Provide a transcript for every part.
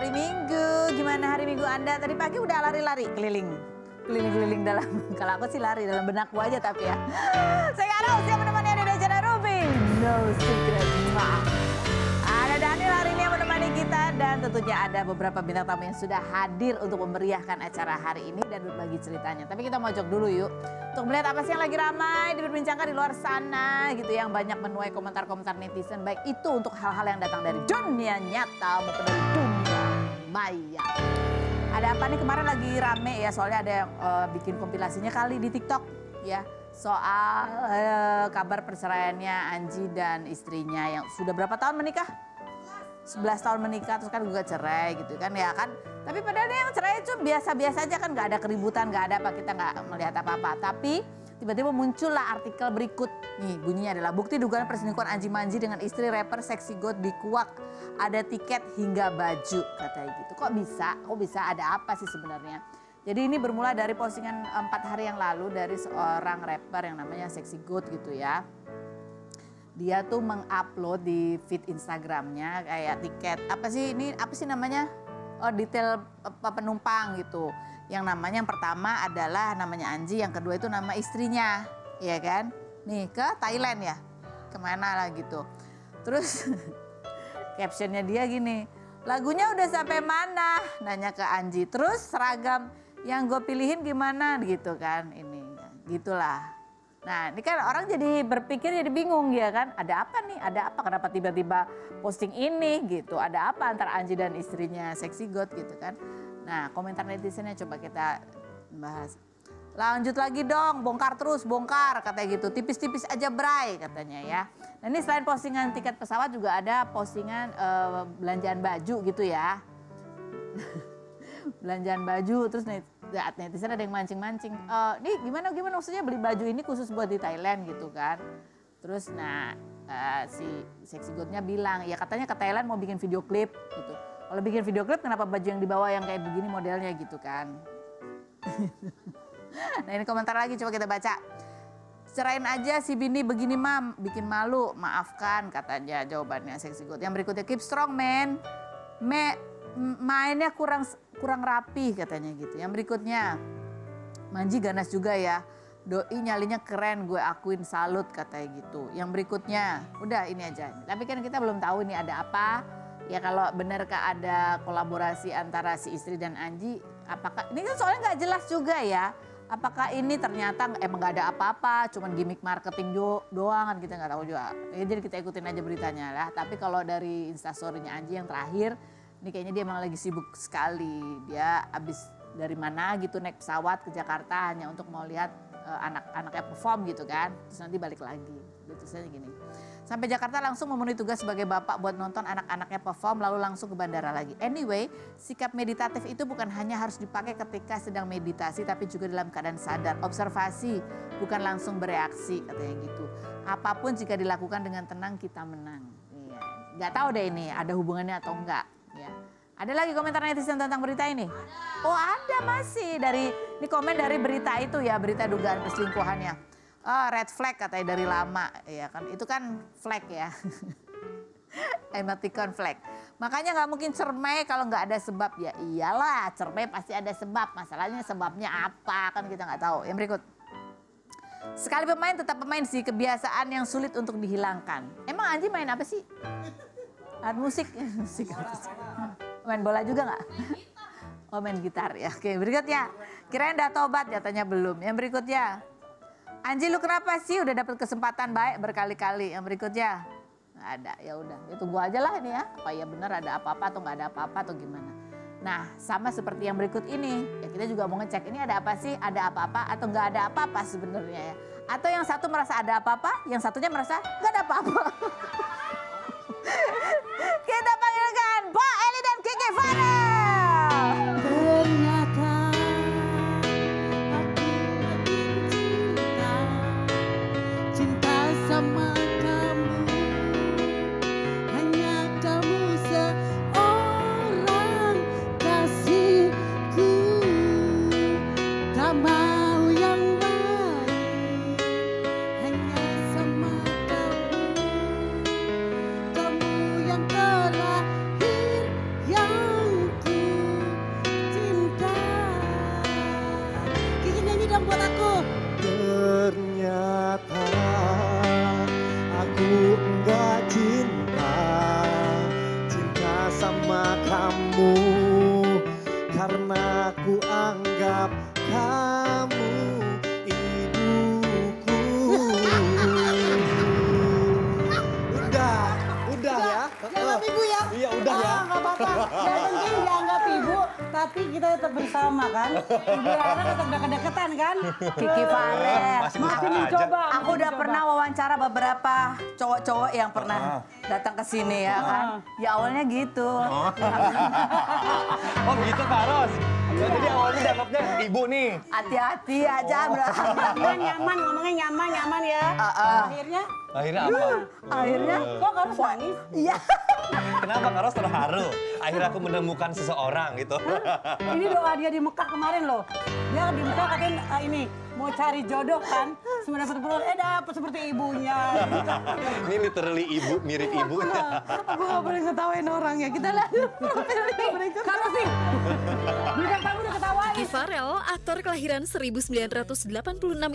hari Minggu. Gimana hari Minggu Anda? Tadi pagi udah lari-lari keliling dalam, kalau aku sih lari dalam benakku aja tapi ya. Saya Karol, siap menemani Anda dari channel Ruby. No secret. Ada Daniel hari ini yang menemani kita dan tentunya ada beberapa bintang tamu yang sudah hadir untuk memeriahkan acara hari ini dan berbagi ceritanya. Tapi kita mojok dulu yuk untuk melihat apa sih yang lagi ramai diperbincangkan di luar sana gitu, yang banyak menuai komentar-komentar netizen, baik itu untuk hal-hal yang datang dari dunia nyata maupun dari dunia maya. Ada apa nih, kemarin lagi rame ya, soalnya ada yang bikin kompilasinya kali di TikTok ya, soal kabar perceraiannya Anji dan istrinya yang sudah berapa tahun menikah? 11 tahun menikah, terus kan juga cerai gitu kan ya kan. Tapi padahal yang cerai itu biasa-biasa aja kan, nggak ada keributan, nggak ada apa, kita nggak melihat apa-apa. Tapi tiba-tiba muncullah artikel berikut. Nih bunyinya adalah bukti dugaan perselingkuhan Anji Manji dengan istri rapper Sexy God dikuak. Ada tiket hingga baju katanya gitu. Kok bisa ada apa sih sebenarnya? Jadi ini bermula dari postingan 4 hari yang lalu dari seorang rapper yang namanya Sexy God gitu ya. Dia tuh mengupload di feed Instagramnya kayak tiket apa sih namanya, detail penumpang gitu. Yang namanya yang pertama adalah namanya Anji, yang kedua itu nama istrinya, ya kan? Nih ke Thailand ya, kemana lah gitu. Terus captionnya dia gini, lagunya udah sampai mana? Nanya ke Anji. Terus seragam yang gue pilihin gimana gitu kan, ini gitulah. Nah ini kan orang jadi berpikir, jadi bingung ya kan, ada apa nih, ada apa, kenapa tiba-tiba posting ini gitu, ada apa antara Anji dan istrinya Sexy God gitu kan. Nah komentar netizennya coba kita bahas. Lanjut lagi dong, bongkar terus, bongkar katanya gitu, tipis-tipis aja bray katanya ya. Nah ini selain postingan tiket pesawat juga ada postingan belanjaan baju gitu ya. Belanjaan baju, terus netizen ada yang mancing-mancing, nih gimana maksudnya beli baju ini khusus buat di Thailand gitu kan. Terus si Sexy God-nya bilang, ya katanya ke Thailand mau bikin video klip gitu. Kalau bikin video klip kenapa baju yang dibawa yang kayak begini modelnya gitu kan. Nah ini komentar lagi coba kita baca. Cerain aja si bini begini mam, bikin malu, maafkan katanya jawabannya Sexy God. Yang berikutnya, keep strong man, mainnya kurang rapi katanya gitu. Yang berikutnya, Manji ganas juga ya, doi nyalinya keren, gue akuin, salut katanya gitu. Yang berikutnya, udah ini aja. Tapi kan kita belum tahu ini ada apa. Ya kalau benarkah ada kolaborasi antara si istri dan Anji, apakah ini kan soalnya nggak jelas juga ya. Apakah ini ternyata emang gak ada apa-apa, cuman gimmick marketing doang kan, kita nggak tahu juga. Ya, jadi kita ikutin aja beritanya lah. Tapi kalau dari instastorynya Anji yang terakhir, ini kayaknya dia emang lagi sibuk sekali. Dia abis dari mana gitu naik pesawat ke Jakarta hanya untuk mau lihat anak-anaknya perform gitu kan. Terus nanti balik lagi. Tulisannya gini. Sampai Jakarta langsung memenuhi tugas sebagai bapak buat nonton anak-anaknya perform lalu langsung ke bandara lagi. Anyway, sikap meditatif itu bukan hanya harus dipakai ketika sedang meditasi tapi juga dalam keadaan sadar. Observasi, bukan langsung bereaksi katanya gitu. Apapun jika dilakukan dengan tenang kita menang. Iya. Gak tahu deh ini ada hubungannya atau enggak. Ya. Ada lagi komentar netizen tentang berita ini? Oh ada masih, ini komen dari berita itu ya, berita dugaan perselingkuhannya. Red flag katanya dari lama, ya kan, itu kan flag ya. Emoticon flag. Makanya nggak mungkin cermai kalau nggak ada sebab. Ya iyalah, cermai pasti ada sebab, masalahnya sebabnya apa kan kita nggak tahu. Yang berikut. Sekali pemain tetap pemain sih, kebiasaan yang sulit untuk dihilangkan. Emang Anji main apa sih? Alat musik. Main bola juga nggak? Oh main gitar ya. Oke berikutnya. Kirain udah tobat, nyatanya belum. Yang berikutnya. Anji lu kenapa sih udah dapet kesempatan baik berkali-kali. Yang berikutnya. Nggak ada, ya udah. Ya tunggu aja lah ini ya. Apa ya benar ada apa-apa atau nggak ada apa-apa atau gimana. Nah sama seperti yang berikut ini. Ya kita juga mau ngecek ini ada apa sih. Ada apa-apa atau nggak ada apa-apa sebenarnya ya. Atau yang satu merasa ada apa-apa. Yang satunya merasa nggak ada apa-apa. Kita panggilkan Pak Eli dan Kiki Farel. Ternyata aku cinta sama kamu, hanya kamu seorang kasihku, tak mau yang lain, hanya sama kamu. anggap kamu ibuku. Udah ya. Dianggap ibu ya? Iya udah ya. Nggak apa-apa. Yang penting dianggap ibu, tapi kita tetap bersama kan. Ibu Rara tetap deket-deketan kan. Kiki Farel. Masih Masih aja. mencoba. Aku udah pernah wawancara beberapa cowok-cowok yang pernah datang ke sini ya kan. Ya awalnya gitu. Oh begitu Kak Ros. Ya, jadi awalnya dianggapnya ibu nih. Hati-hati aja bro. Nyaman, ngomongnya nyaman ya. Akhirnya, Akhirnya apa? Akhirnya kok harus nangis? iya. Kenapa Kak Ros terharu? Akhirnya aku menemukan seseorang gitu. Ini doa dia di Mekah kemarin loh. Dia di Mekah katanya ini mau cari jodoh kan. Sebenarnya dapet seperti ibunya. Ini literally ibu, mirip ibunya. Aku gak boleh ngetawain orang ya. Kita lanjut profil berikut. Karena sih, bintang tamu udah ketawain. Kiki Farel, aktor kelahiran 1986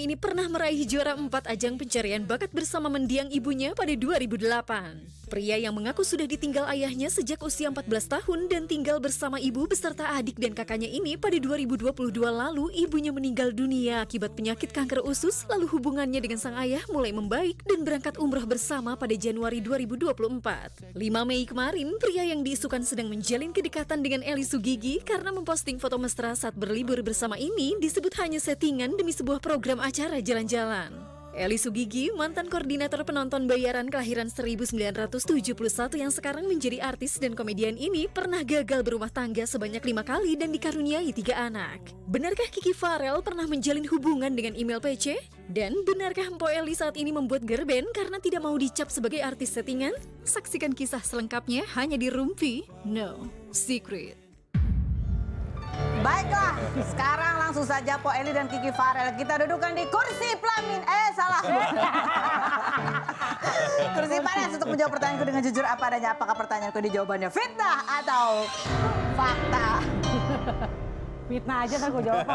ini pernah meraih juara 4 ajang pencarian bakat bersama mendiang ibunya pada 2008. Pria yang mengaku sudah ditinggal ayahnya sejak usia 14 tahun dan tinggal bersama ibu beserta adik dan kakaknya ini pada 2022 lalu ibunya meninggal dunia akibat penyakit kanker usus, lalu hubungannya dengan sang ayah mulai membaik dan berangkat umroh bersama pada Januari 2024. 5 Mei kemarin, pria yang diisukan sedang menjalin kedekatan dengan Eli Sugigi karena memposting foto mesra saat berlibur bersama ini disebut hanya settingan demi sebuah program acara jalan-jalan. Eli Sugigi, mantan koordinator penonton bayaran kelahiran 1971 yang sekarang menjadi artis dan komedian ini pernah gagal berumah tangga sebanyak 5 kali dan dikaruniai 3 anak. Benarkah Kiki Farel pernah menjalin hubungan dengan email PC? Dan benarkah Mpo Eli saat ini membuat gerben karena tidak mau dicap sebagai artis settingan? Saksikan kisah selengkapnya hanya di Rumpi No Secret. Baiklah, sekarang langsung saja Po Eli dan Kiki Farel kita dudukan di kursi pelamin. Salah. Kursi panas untuk menjawab pertanyaanku dengan jujur apa adanya. Apakah pertanyaanku di jawabannya fitnah atau fakta? Fitnah aja kan gue jawab.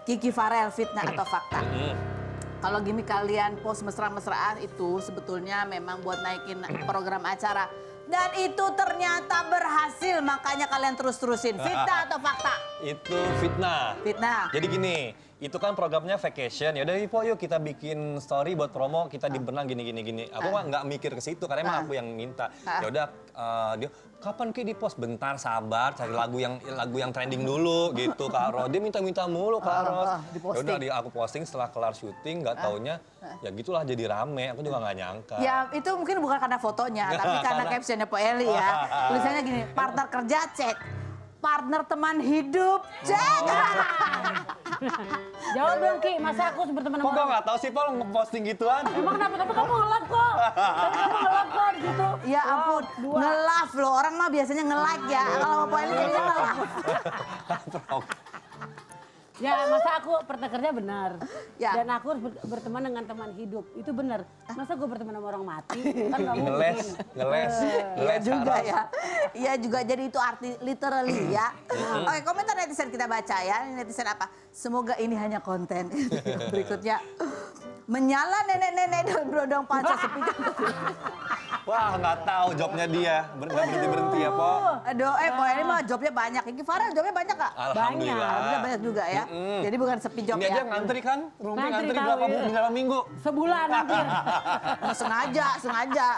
Kiki Farel, fitnah atau fakta? Kalau gini kalian post mesra-mesraan itu sebetulnya memang buat naikin program acara. Dan itu ternyata berhasil, makanya kalian terus-terusin. Fitnah atau fakta? Itu fitnah. Fitnah. Jadi gini, itu kan programnya vacation. Ya udah Po, yuk kita bikin story buat promo, kita di Benang gini. Aku mah nggak mikir ke situ karena emang aku yang minta. Ya udah dia kapan Ki di post? Bentar sabar, cari lagu yang trending dulu gitu Kak Ros. Dia minta mulu Kak Ros. Ya udah aku posting setelah kelar syuting, nggak taunya ya gitulah jadi rame. Aku juga nggak nyangka. Ya itu mungkin bukan karena fotonya, tapi karena captionnya Po Eli ya. Tulisannya gini, partner kerja cek, partner teman hidup cek. Jawab dong Ki, masa aku berteman Kok sama gue orang? nggak tahu sih Pol ngeposting gituan? Emang kenapa? Tapi kamu nge-love kok. Tapi kamu nge-love kok di situ. Ya ampun, nge-love loh. Orang mah biasanya nge-like ya. Kalau Po Eli jadinya nge-love. Ya masa aku partner kerja benar. Ya. Dan aku harus berteman dengan teman hidup. Itu benar. Masa gue berteman sama orang mati? Kan nggak mungkin. Ngeles Iya juga Kak Ros. ya. Iya juga, jadi itu arti literally ya. Oke, komentar netizen kita baca ya. Ini netizen apa? Semoga ini hanya konten. Berikutnya. Menyala nenek-nenek dan berondong panca sepi. Wah nggak tahu jobnya dia, nggak berhenti ya Po. Aduh, Po Eli mah jobnya banyak. Kiki Farel jobnya banyak Kak? Alhamdulillah. Jobnya banyak juga ya. Jadi bukan sepi job Ini aja ya. ngantri kan? Rumpi Ngantri ngantri tahu, berapa iya. dalam minggu? Sebulan hampir. Nah, sengaja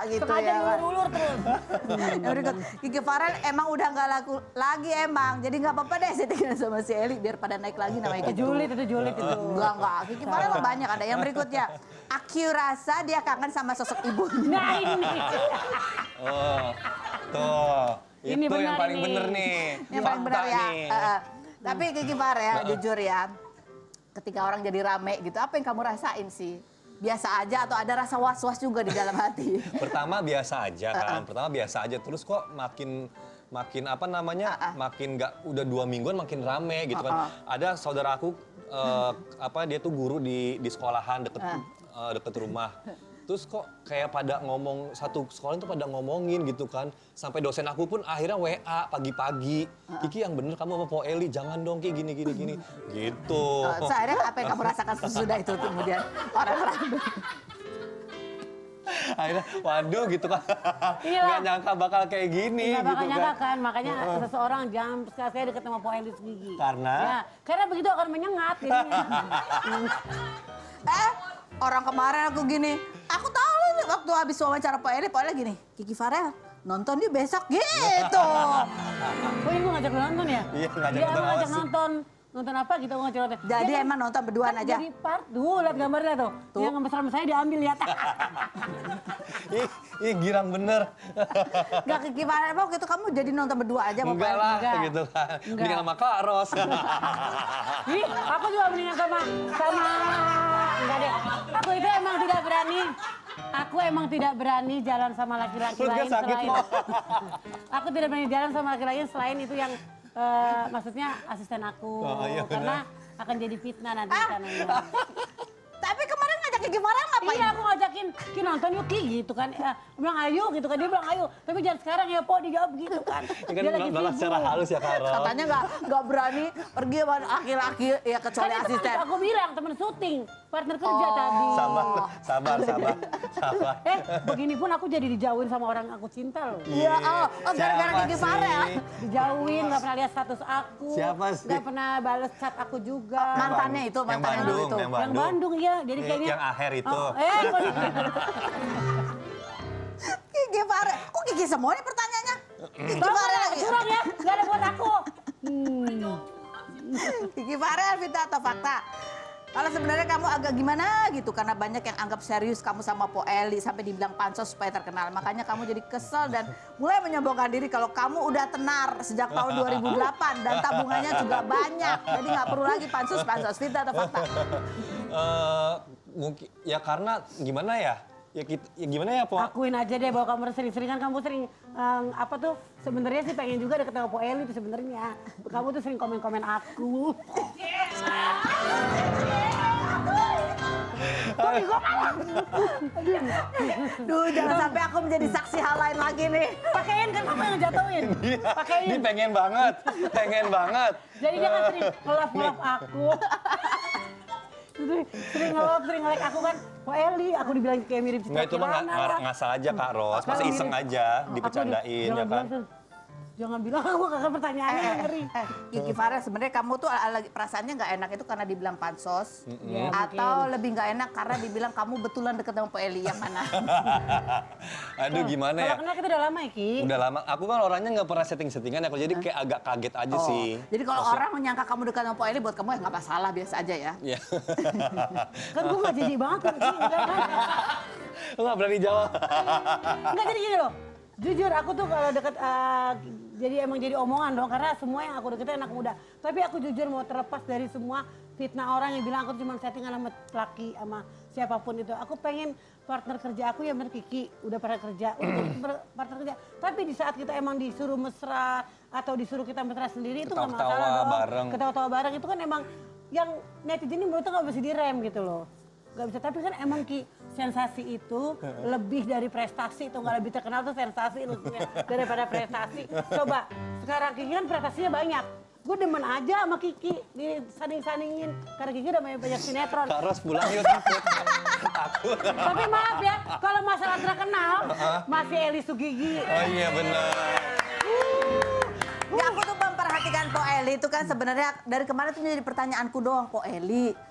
gitu Sengaja ya. Kan? ngulur terus. Yang berikut, Kiki Farel emang udah nggak laku lagi emang. Jadi nggak apa-apa deh settingan sama si Eli biar pada naik lagi namanya gitu. Julid itu. Enggak. Kiki Farel mah banyak ada. Yang berikutnya, Aki rasa dia kangen sama sosok ibunya. Nah ini. Oh, tuh. Ini Itu yang benar paling ini. bener nih. Yang paling benar Fakta ya. nih. Tapi Kiki Farel jujur ya, ketika orang jadi rame gitu, apa yang kamu rasain sih? Biasa aja atau ada rasa was-was juga di dalam hati? Pertama biasa aja kan, terus kok makin apa namanya, makin nggak, udah 2 mingguan makin rame gitu kan. Ada saudaraku, dia tuh guru di sekolahan deket rumah. Terus kok kayak pada ngomong, satu sekolah itu pada ngomongin gitu kan. Sampai dosen aku pun akhirnya WA pagi-pagi. Kiki yang bener kamu sama Po Eli, jangan dong Ki gini. Gitu. Seakhirnya apa yang kamu rasakan sesudah itu kemudian orang-orang? Akhirnya, waduh gitu kan. Iya. Nggak nyangka bakal kayak gini Nggak bakal gitu nyangka kan. kan, makanya seseorang jangan sekali-sekali deket sama Po Eli Sugigi. Karena? Ya, karena begitu akan menyengat jadinya. Orang kemarin aku gini, aku tahu nih waktu habis wawancara Po Eli gini, Kiki Farel nonton dia besok gitu. Oh ini gue ngajak lu nonton ya? Iya, ngajak Dia nonton emang ngajak apa sih? nonton. Nonton apa gitu ngajak nonton. Jadi Dia emang nonton berduaan kan aja. Jadi part, lihat gambarnya tuh. Yang mesra saya diambil, lihat. Ih, girang bener. Gak Kiki Farel waktu itu kamu jadi nonton berdua aja sama Po Enggak Eli? lah, Enggak. gitu kan. Enggak. Mendingan sama Kak Ros. Ih, aku juga mendingan sama enggak deh. Aku itu emang tidak berani. Aku emang tidak berani jalan sama laki-laki Perut gue lain sakit, selain. Mo. Aku tidak berani jalan sama laki-laki lain selain itu yang maksudnya asisten aku. Oh, iya, Karena akan jadi fitnah nanti sananya. Tapi kemarin ngajak Kiki Farel ngapain? Iya, aku ngajakin Ki nonton yuk Ki gitu kan. Bilang ayo gitu kan, dia bilang ayo. Tapi jangan sekarang ya Po, dijawab gitu kan. Ini kan balas secara halus ya Kak Ros. Katanya nggak berani pergi sama laki-laki ya kecuali Kan itu asisten. kan aku bilang temen syuting, partner kerja tadi. Sabar. Begini pun aku jadi dijauhin sama orang aku cinta loh. Iya, oh gara-gara Siapa Kiki sih? Farel. Dijauhin, nggak pernah lihat status aku. Siapa sih? Nggak pernah bales chat aku juga. Mantannya itu, Yang mantannya dulu itu. Bandung, Yang Bandung iya, jadi kayaknya. Yang akhir itu. Oh, Kiki Farel, kok Kiki semua nih pertanyaannya? Kiki Farel lagi. curang ya, nggak ada buat aku. Kiki Farel, Vita atau fakta? Kalau sebenarnya kamu agak gimana gitu karena banyak yang anggap serius kamu sama Po Eli sampai dibilang pansos supaya terkenal. Makanya kamu jadi kesel dan mulai menyombongkan diri kalau kamu udah tenar sejak tahun 2008 dan tabungannya juga banyak. Jadi nggak perlu lagi pansos. Vita atau fakta? Mungkin ya karena gimana ya? Ya gimana ya, Po? Akuin aja deh bahwa kamu sering-sering kan kamu sering apa tuh sebenarnya sih pengen juga deket sama Po Eli tuh sebenarnya. Kamu tuh sering komen-komen aku. Duh, jangan sampai aku menjadi saksi hal lain lagi nih. Pakein kan kamu yang ngejatuhin. Pakein. Dia pengen banget. Jadi dia kan sering ngelap aku. Sering nge-like aku kan. Po Eli, aku dibilang kayak mirip Citra Enggak, itu mah Kirana lah. ngasal aja Kak Ros. Masa Kalau iseng mirip- aja, Aku dipecandain ya kan. Jangan bilang aku kakak pertanyaannya ngeri. Kiki Farel sebenarnya kamu tuh lagi perasaannya nggak enak itu karena dibilang pansos Ya, atau lebih nggak enak karena dibilang kamu betulan deket sama Po Eli yang mana? Aduh gimana ya? Kalau kenal kita udah lama ya Ki. Udah lama, aku kan orangnya nggak pernah setting-settingan ya, jadi kayak agak kaget aja sih. Jadi kalau orang menyangka kamu dekat sama Po Eli buat kamu ya nggak masalah, biasa aja ya. Iya. Kan gue gak jadi banget Ki. Lu nggak berani jawab. Enggak jadi gini loh. Jujur aku tuh kalau deket jadi emang jadi omongan dong karena semua yang aku deketin anak muda. Tapi aku jujur mau terlepas dari semua fitnah orang yang bilang aku cuma settingan sama laki sama siapapun itu. Aku pengen partner kerja aku ya bener Kiki udah pernah kerja untuk partner kerja. Tapi di saat kita emang disuruh mesra atau disuruh kita mesra sendiri itu nggak Ketawa-tawa masalah dong. bareng. Ketawa-tawa bareng itu kan emang yang netizen ini menurutnya nggak bisa direm gitu loh. Gak bisa, tapi kan emang Ki sensasi itu lebih dari prestasi itu nggak lebih terkenal tuh sensasi daripada prestasi. Coba sekarang Kiki kan prestasinya banyak. Gue demen aja sama Kiki disanding-sandingin karena Kiki udah banyak sinetron. Kak Ros pulang yuk. Aku. Tapi maaf ya, kalau masalah terkenal masih Eli Sugigi. Oh iya benar. Ya aku tuh memperhatikan Po Eli itu kan sebenarnya dari kemarin tuh jadi pertanyaanku doang, Po Eli.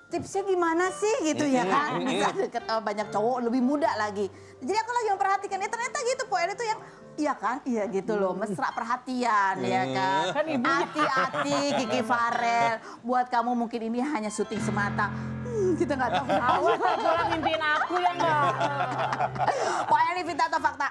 Tipsnya gimana sih gitu ya kan? Bisa deket sama banyak cowok lebih muda lagi. Jadi aku lagi memperhatikan ya ternyata gitu Po Eli tuh yang iya kan? Iya gitu loh, mesra perhatian ya kan? Kan ibunya. Hati-hati Kiki Farel, buat kamu mungkin ini hanya syuting semata. Kita nggak tahu. Awas kalau mimpiin aku ya enggak. Po Eli, Vita atau fakta?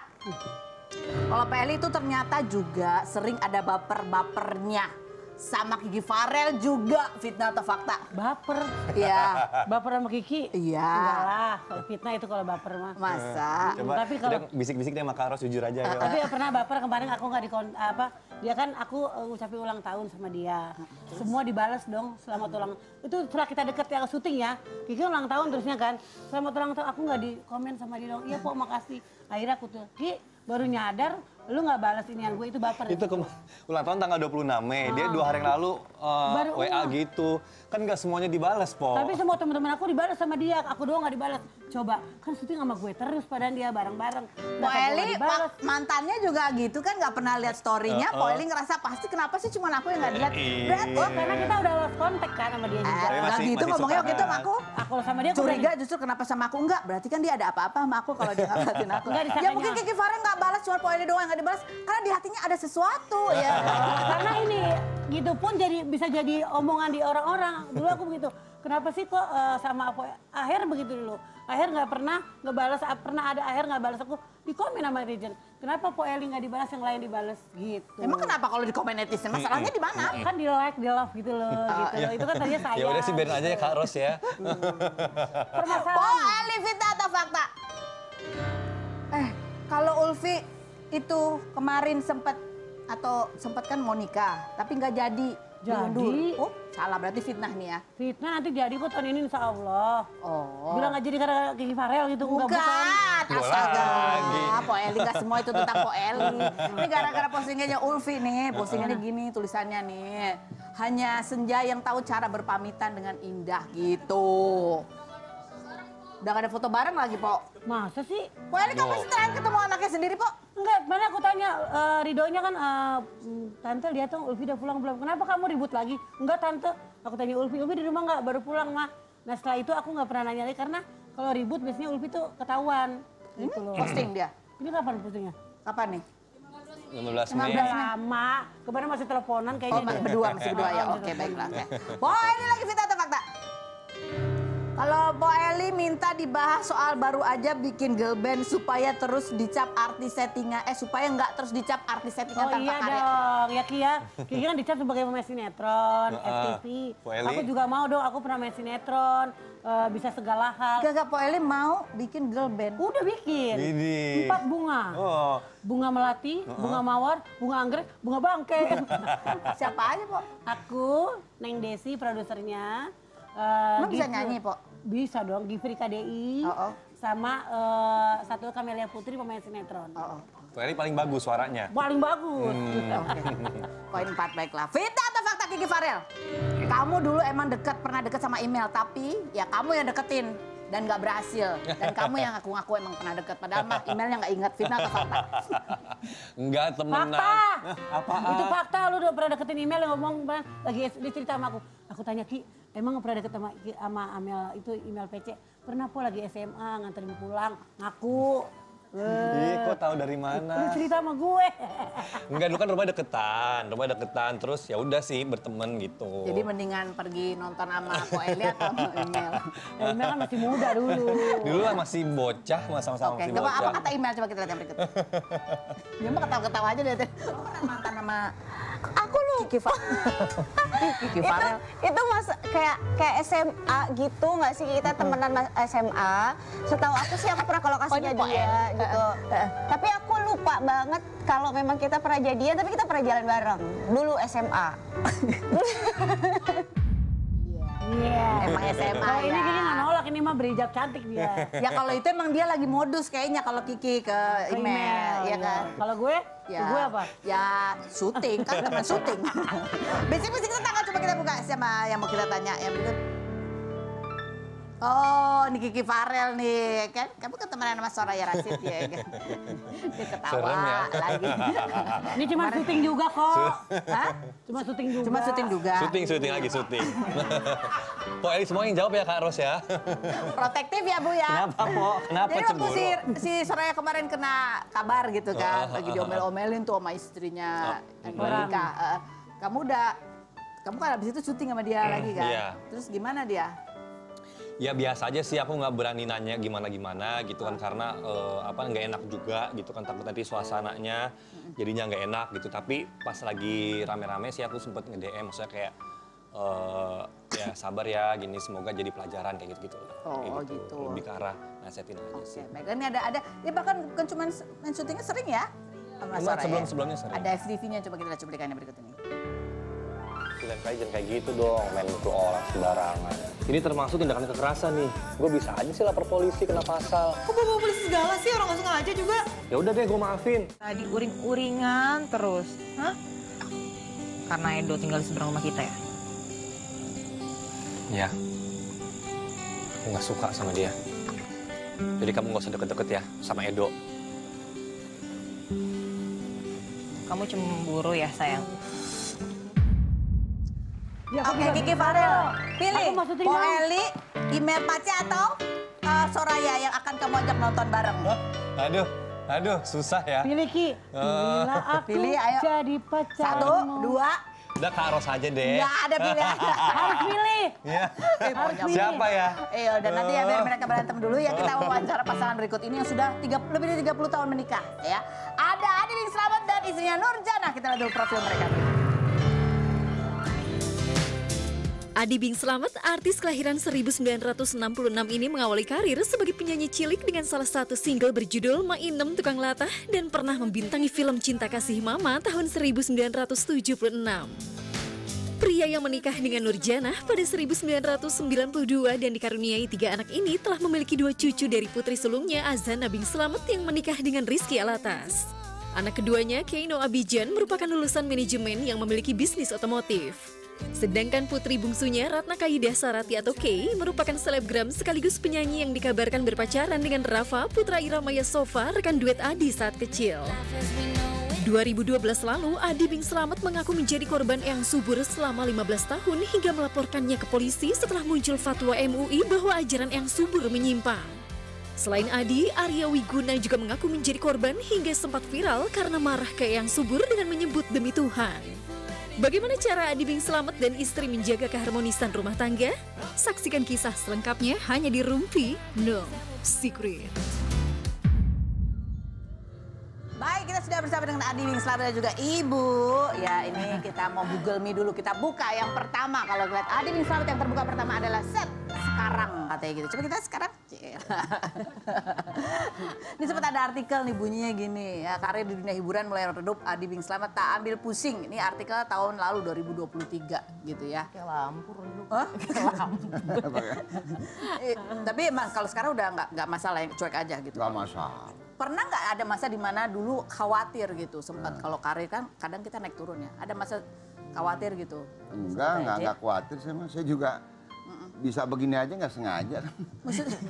Kalau Po Eli itu ternyata juga sering ada baper-bapernya. Sama Kiki Farel juga, fitnah atau fakta? Baper. Iya. Baper sama Kiki? Iya. Enggak lah, kalau fitnah itu kalau baper mah. Masa? Coba Tapi kalau- kita bisik-bisik deh sama Kak Ros jujur aja ya. Tapi pernah baper kemarin aku nggak dia kan aku ngucapin ulang tahun sama dia. Semua dibalas dong selamat ulang. Itu setelah kita deket yang syuting ya. Kiki ulang tahun terusnya kan. Selamat ulang tahun aku nggak di komen sama dia dong. Iya Po makasih. Akhirnya aku tuh Ki baru nyadar lu nggak balas inian gue itu baper. Itu ulang tahun tanggal 26 Mei, dia 2 hari yang lalu Baru WA gitu. Kan nggak semuanya dibalas, Po. Tapi semua teman-teman aku dibalas sama dia, aku doang nggak dibalas. Coba, kan syuting sama gue terus padahal dia bareng-bareng. Po Eli mantannya juga gitu kan, nggak pernah lihat story-nya. Po Eli ngerasa pasti kenapa sih cuma aku yang nggak dilihat. Berat kok. Karena kita udah lost contact kan sama dia juga. Nggak gitu ngomongnya waktu itu sama aku. Aku sama dia Curiga justru kenapa sama aku enggak, berarti kan dia ada apa-apa sama aku kalau dia nggak balasin aku. Enggak, Ya disangkanya. mungkin Kiki Farel nggak balas, cuma Po Eli doang yang nggak dibalas. Karena di hatinya ada sesuatu ya. Karena ini gitu pun jadi bisa jadi omongan di orang-orang. Dulu aku begitu. Kenapa sih kok sama aku Aher begitu dulu? Aher nggak pernah ngebalas, pernah ada Aher nggak balas aku di komen sama Region. Kenapa Po Eli nggak dibalas, yang lain dibalas gitu? Emang kenapa kalau di komen netizen masalahnya di mana? Kan di like, di love gitu loh, gitu. Itu kan tadinya saya. Ya udah sih biarin aja ya Kak Ros ya. Po Eli fitnah atau fakta? Kalau Ulfi itu kemarin sempat kan mau nikah, tapi nggak jadi. Jadi. Oh, salah berarti fitnah nih ya. Fitnah nanti jadi kok tahun ini insya Allah. Oh. Bilang nggak jadi karena Kiki Farel gitu. Enggak, bukan. Bukan, astaga. Po Eli nggak semua itu tentang Po Eli. Ini gara-gara postingannya Ulfi nih, postingannya gini tulisannya nih. Hanya senja yang tahu cara berpamitan dengan indah gitu. Udah gak ada foto bareng lagi, Po. Masa sih? Po Eli kapan sih terakhir ketemu anaknya sendiri, Po? Enggak, mana aku tanya Ridonya kan, Tante lihat dong Ulfi udah pulang belum? Kenapa kamu ribut lagi? Enggak Tante, aku tanya Ulfi di rumah nggak? Baru pulang mah. Nah setelah itu aku nggak pernah nanya lagi karena kalau ribut biasanya Ulfi tuh ketahuan. Gitu loh. Posting dia. Ini kapan postingnya? Kapan nih? 15 Mei. Lama, kemarin masih teleponan kayaknya. Oh, masih berdua ya. Oke, baiklah. Po Eli lagi fitnah atau fakta? Kalau Po Eli minta dibahas soal baru aja bikin girl band supaya terus dicap artis settingan, supaya nggak terus dicap artis settingan Oh tanpa iya karya. dong, ya Kia. Kiki kan dicap sebagai pemain sinetron, FTV. Po Eli? Aku juga mau dong, aku pernah main sinetron, bisa segala hal. Gak, Po Eli mau bikin girl band. Udah bikin. Widih. 4 bunga. Oh. Bunga melati, bunga mawar, bunga anggrek, bunga bangke. Siapa aja, Po? Aku, Neng Desi produsernya. Emang bisa nyanyi, Po? Bisa dong, Gifri KDI. Oh. Sama satu Camelia Putri pemain sinetron. Oh. Po Eli paling bagus suaranya. Paling bagus. Poin 4, baiklah. Fitnah atau fakta Kiki Farel? Kamu dulu emang pernah deket sama email, tapi ya kamu yang deketin dan nggak berhasil. Dan kamu yang ngaku-ngaku emang pernah deket, padahal mah emailnya nggak ingat. Fitnah atau fakta? Enggak temenan. Fakta. Apaan? Itu fakta, lu udah pernah deketin email yang ngomong lagi dia cerita sama aku. Aku tanya Ki, emang pernah deket sama Amel itu email PC? Pernah Po lagi SMA nganterin pulang, ngaku. Ih, kok tahu dari Lu mana? cerita sama gue. Enggak, dulu kan rumah deketan, terus ya udah sih berteman gitu. Jadi mendingan pergi nonton sama Po Eli atau sama email? Email kan masih muda dulu. Dulu lah masih bocah, sama-sama Oke, masih apa bocah. kata email? Coba kita lihat yang berikut. Dia mah ketawa-ketawa aja deh. Kamu pernah mantan sama Aku lu Kiki Farel? itu mas kayak SMA gitu nggak sih, kita temenan SMA. Setahu aku sih aku pernah ke lokasinya Oh, ini dia gitu. Tapi aku lupa banget kalau memang kita pernah jadian, tapi kita pernah jalan bareng dulu SMA. Iya. Emang SMA Kalau ini ya. kayaknya nggak nolak, ini mah berhijab cantik dia. Ya kalau itu emang dia lagi modus kayaknya kalau Kiki ke email, ya kan? Kalau gue, Ya, gue apa? Ya syuting, kan teman syuting. Basic-basic tetangga coba kita buka siapa yang mau kita tanya yang berikut. Oh, ini Kiki Farel nih, kan? Kamu ketemuan sama Soraya Rasyid ya, kan? Dia ketawa Serem ya. lagi. Ini cuma syuting juga kok. Hah? Cuma syuting juga. Cuma syuting juga. Syuting lagi syuting. Po Eli semua yang jawab ya Kak Ros ya. Protektif ya Bu ya. Kenapa Po? Kenapa Jadi waktu cemburu? si Soraya kemarin kena kabar gitu kan, lagi diomel-omelin tuh sama istrinya yang baru nikah. Kamu kan habis itu syuting sama dia lagi kan? Iya. Terus gimana dia? Ya biasa aja sih, aku nggak berani nanya gimana gitu kan, karena nggak enak juga gitu kan, takut nanti suasananya jadinya nggak enak gitu. Tapi pas lagi rame-rame sih aku sempet nge-DM, maksudnya kayak ya sabar ya gini, semoga jadi pelajaran kayak gitu-gitu lah. Oh, Kayak gitu. Lebih ke arah nasihatin aja sih. Oke, baik. Ini ada, dia bahkan bukan cuma main syutingnya sering ya? Sama Soraya. Sebelumnya sering. Ada FTV-nya, coba kita lihat cuplikannya berikut ini. Kalian jangan kayak gitu dong, main mukul orang sembarangan. Ini termasuk tindakan kekerasan nih. Gue bisa aja sih lapor polisi, kena pasal. Kok bawa polisi segala sih, orang nggak sengaja juga. Ya udah deh, gue maafin. Tadi uring-uringan terus. Hah? Karena Edo tinggal di seberang rumah kita ya? Ya, aku nggak suka sama dia. Jadi kamu nggak usah deket-deket ya sama Edo. Kamu cemburu ya sayang? Ya, aku Oke, bilang, Kiki Farel, pilih Aku masukin Po dong. Eli, Email Pace atau Soraya yang akan kamu ajak nonton bareng. Aduh, susah ya. Pilih Ki. Bila aku Pilih, ayo. jadi pacarmu. 1, 2, Udah Kak Ros aja deh. nggak ada pilihan. Harus pilih. Iya. Harus pilih. Siapa ya? Dan nanti ya biar mereka berantem dulu ya, kita wawancara pasangan berikut ini yang sudah lebih dari 30 tahun menikah ya. Ada Adi Bing Slamet dan istrinya Nurjana. Kita lihat dulu profil mereka. Adi Bing Slamet, artis kelahiran 1966 ini mengawali karir sebagai penyanyi cilik dengan salah satu single berjudul Mainem Tukang Latah dan pernah membintangi film Cinta Kasih Mama tahun 1976. Pria yang menikah dengan Nurjana pada 1992 dan dikaruniai 3 anak ini telah memiliki 2 cucu dari putri sulungnya Azana Bing Slamet yang menikah dengan Rizky Alatas. Anak keduanya, Keino Abijan, merupakan lulusan manajemen yang memiliki bisnis otomotif. Sedangkan putri bungsunya Ratna Kaidah Sarati atau Kay merupakan selebgram sekaligus penyanyi yang dikabarkan berpacaran dengan Rafa, putra Iramaya Sofa, rekan duet Adi saat kecil. 2012 lalu, Adi Bing Slamet mengaku menjadi korban eyang subur selama 15 tahun hingga melaporkannya ke polisi setelah muncul fatwa MUI bahwa ajaran eyang subur menyimpang. Selain Adi, Arya Wiguna juga mengaku menjadi korban hingga sempat viral karena marah ke eyang subur dengan menyebut demi Tuhan. Bagaimana cara Adi Bing Slamet dan istri menjaga keharmonisan rumah tangga? Saksikan kisah selengkapnya hanya di Rumpi No Secret. Baik, kita sudah bersama dengan Adi Bing Slamet dan juga Ibu. Ya, ini kita mau Google Me dulu. Kita buka yang pertama. Kalau lihat Adi Bing Slamet yang terbuka pertama adalah set sekarang katanya gitu. Coba kita sekarang. Ini sempat ada artikel nih bunyinya gini. Ya, karir di dunia hiburan mulai redup, Adi Bing Slamet tak ambil pusing. Ini artikel tahun lalu 2023 gitu ya. Kayak lampu redup. Tapi emang kalau sekarang udah nggak masalah, yang cuek aja gitu. Gak masalah. Pernah nggak ada masa di mana dulu khawatir gitu sempat kalau karir kan kadang kita naik turun ya. Ada masa khawatir gitu? Enggak khawatir saya juga bisa begini aja nggak sengaja. Maksudnya?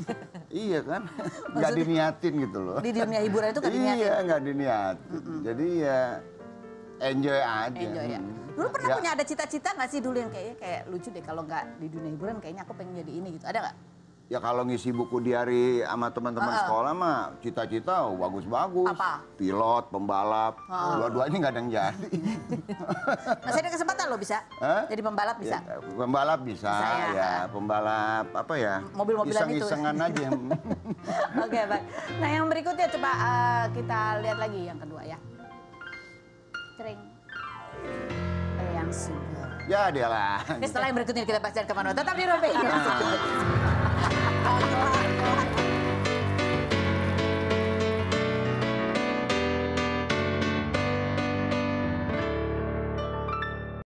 Iya kan, nggak diniatin gitu loh. Di dunia hiburan itu nggak diniatin? Iya nggak diniatin. Jadi ya enjoy aja. Enjoy ya. Dulu pernah punya ada cita-cita nggak sih dulu yang kayak lucu deh kalau nggak di dunia hiburan kayaknya aku pengen jadi ini gitu. Ada nggak? Ya kalau ngisi buku diari sama teman-teman sekolah mah cita-cita bagus-bagus. Apa? Pilot, pembalap, dua-duanya nggak ada yang jadi. Masih ada kesempatan lo bisa? Jadi pembalap bisa? Ya, pembalap bisa ya. Pembalap apa ya? Mobil-mobilan itu. Iseng-isengan aja. Oke, baik. Nah yang berikutnya coba kita lihat lagi yang kedua ya. Kering. Yang subur. Ya dia lah. Setelah yang berikutnya kita bacakan kemana? Tetap di Rumpi.